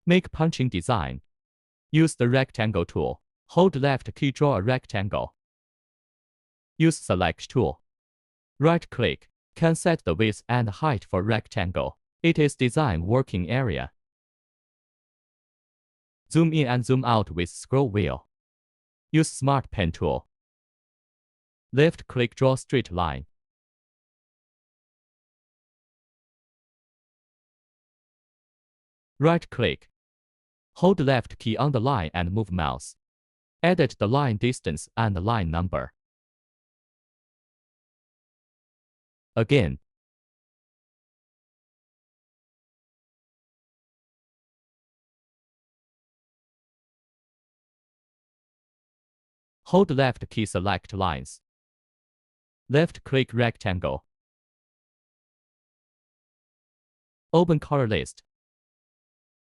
Make punching design. Use the rectangle tool. Hold left key, draw a rectangle. Use select tool. Right-click. Can set the width and height for rectangle. It is design working area. Zoom in and zoom out with scroll wheel. Use Smart Pen tool. Left-click, draw straight line. Right-click. Hold left key on the line and move mouse. Edit the line distance and line number. Again. Hold left key, select lines. Left-click rectangle. Open color list.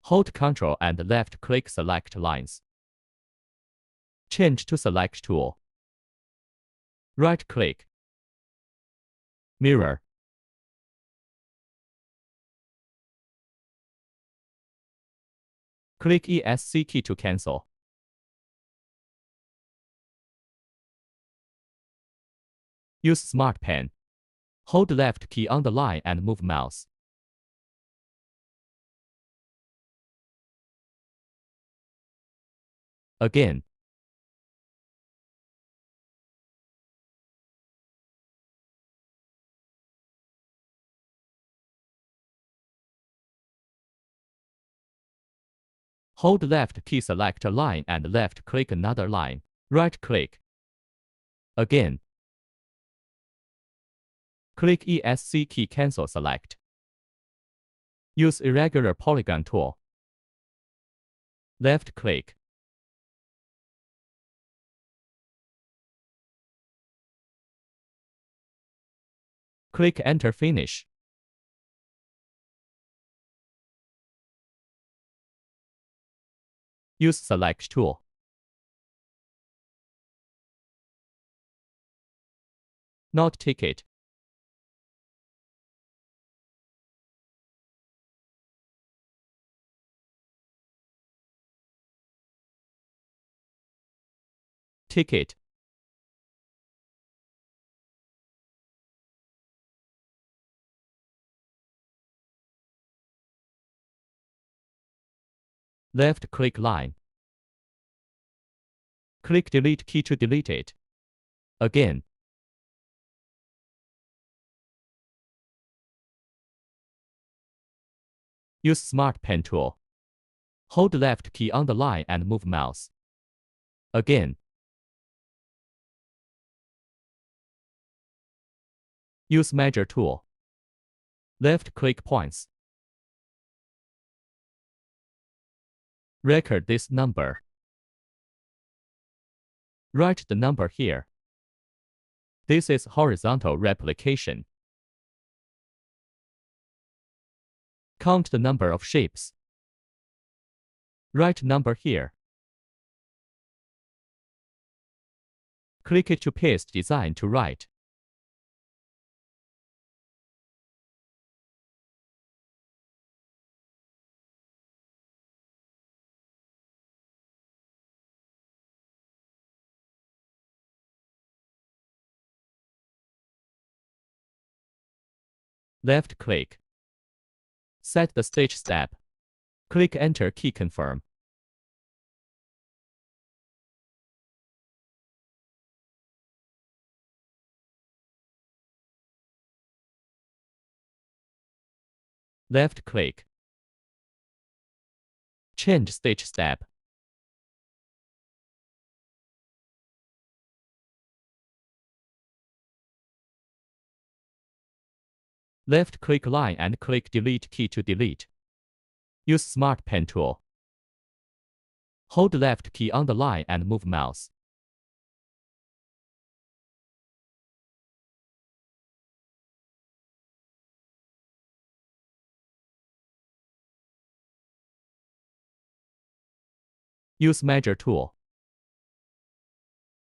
Hold Ctrl and left-click, select lines. Change to select tool. Right-click. Mirror. Click ESC key to cancel. Use Smart Pen. Hold left key on the line and move mouse. Again. Hold left key, select a line and left-click another line. Right-click. Again. Click ESC key, cancel, select. Use irregular polygon tool. Left-click. Click Enter, finish. Use Select tool. Not ticket. Ticket. Left-click line. Click Delete key to delete it. Again. Use Smart Pen tool. Hold left key on the line and move mouse. Again. Use Measure tool. Left-click points. Record this number. Write the number here. This is horizontal replication. Count the number of shapes. Write number here. Click it to paste design to right. Left-click. Set the stitch step. Click Enter key, confirm. Left-click. Change stitch step. Left-click line and click Delete key to delete. Use Smart Pen tool. Hold left key on the line and move mouse. Use Measure tool.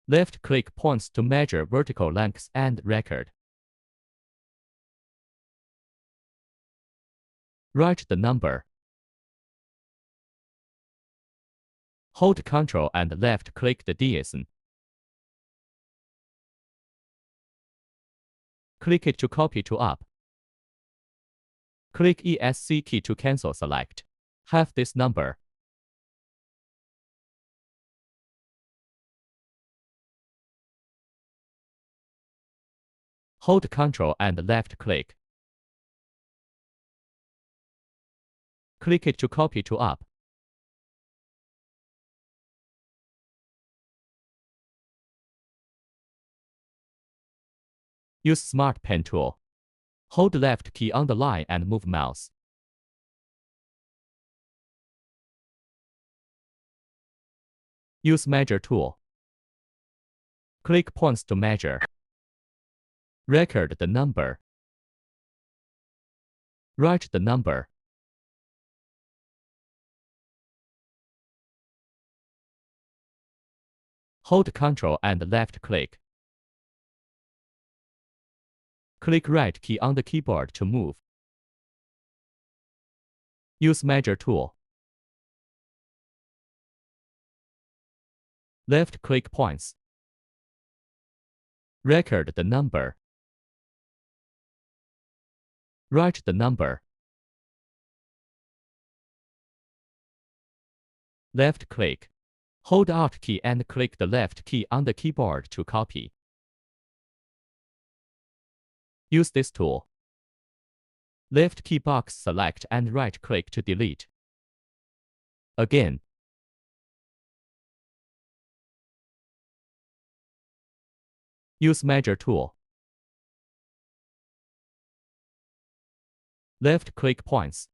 Left-click points to measure vertical lengths and record. Write the number. Hold Ctrl and left-click the diason. Click it to copy to up. Click ESC key to cancel select. Have this number. Hold Ctrl and left-click. Click it to copy to up. Use Smart Pen tool. Hold left key on the line and move mouse. Use Measure tool. Click points to measure. Record the number. Write the number. Hold Ctrl and left-click. Click right key on the keyboard to move. Use Measure tool. Left-click points. Record the number. Write the number. Left-click. Hold Alt key and click the left key on the keyboard to copy. Use this tool. Left key box select and right-click to delete. Again. Use Measure tool. Left-click points.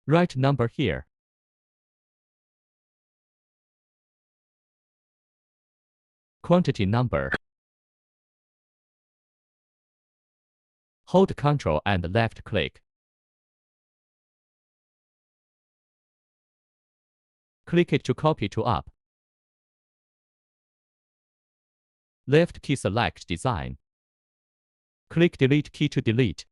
Write number here. Quantity number. Hold Ctrl and left-click. Click it to copy to up. Left key select design. Click Delete key to delete.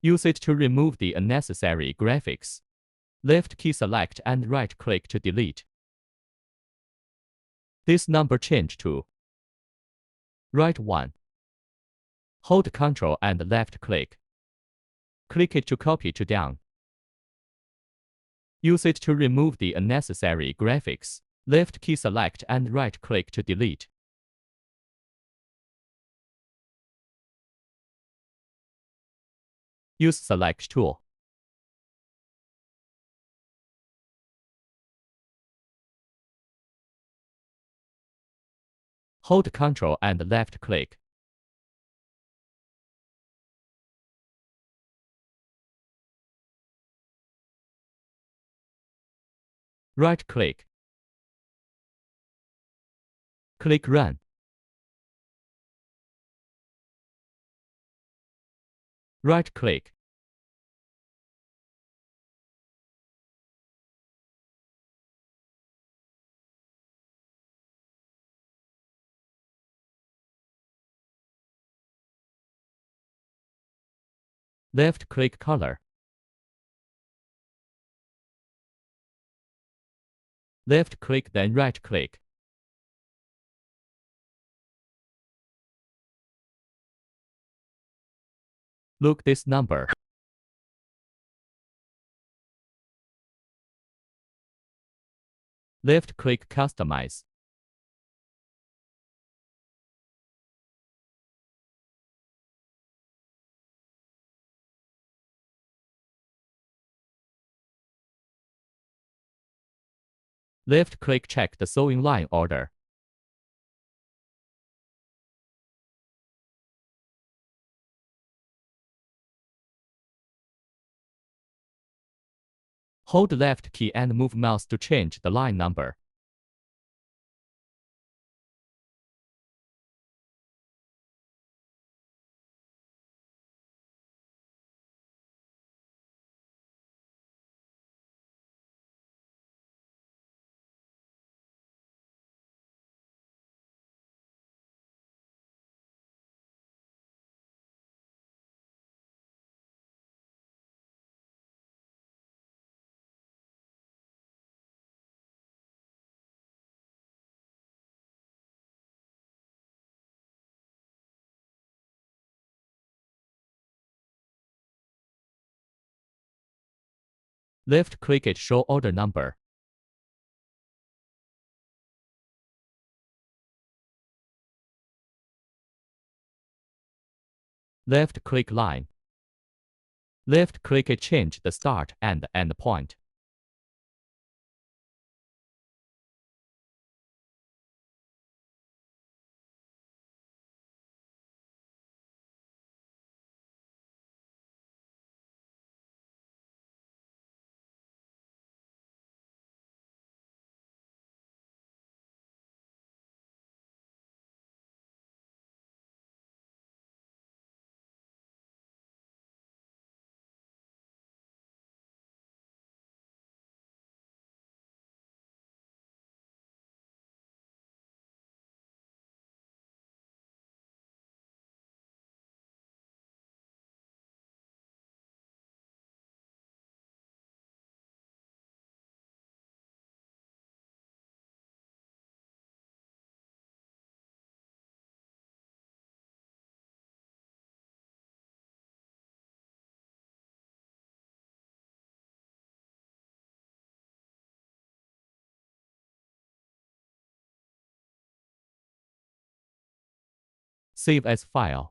Use it to remove the unnecessary graphics. Left key select and right-click to delete. This number change to right 1. Hold Ctrl and left-click. Click it to copy to down. Use it to remove the unnecessary graphics. Left key select and right-click to delete. Use Select tool. Hold Ctrl and left-click. Right-click. Click Run. Right-click. Left-click Color. Left-click then right-click. Look this number. Left-click Customize. Left-click check the sewing line order. Hold left key and move mouse to change the line number. Left-click it, show order number. Left-click line. Left-click it, change the start and end point. Save as file.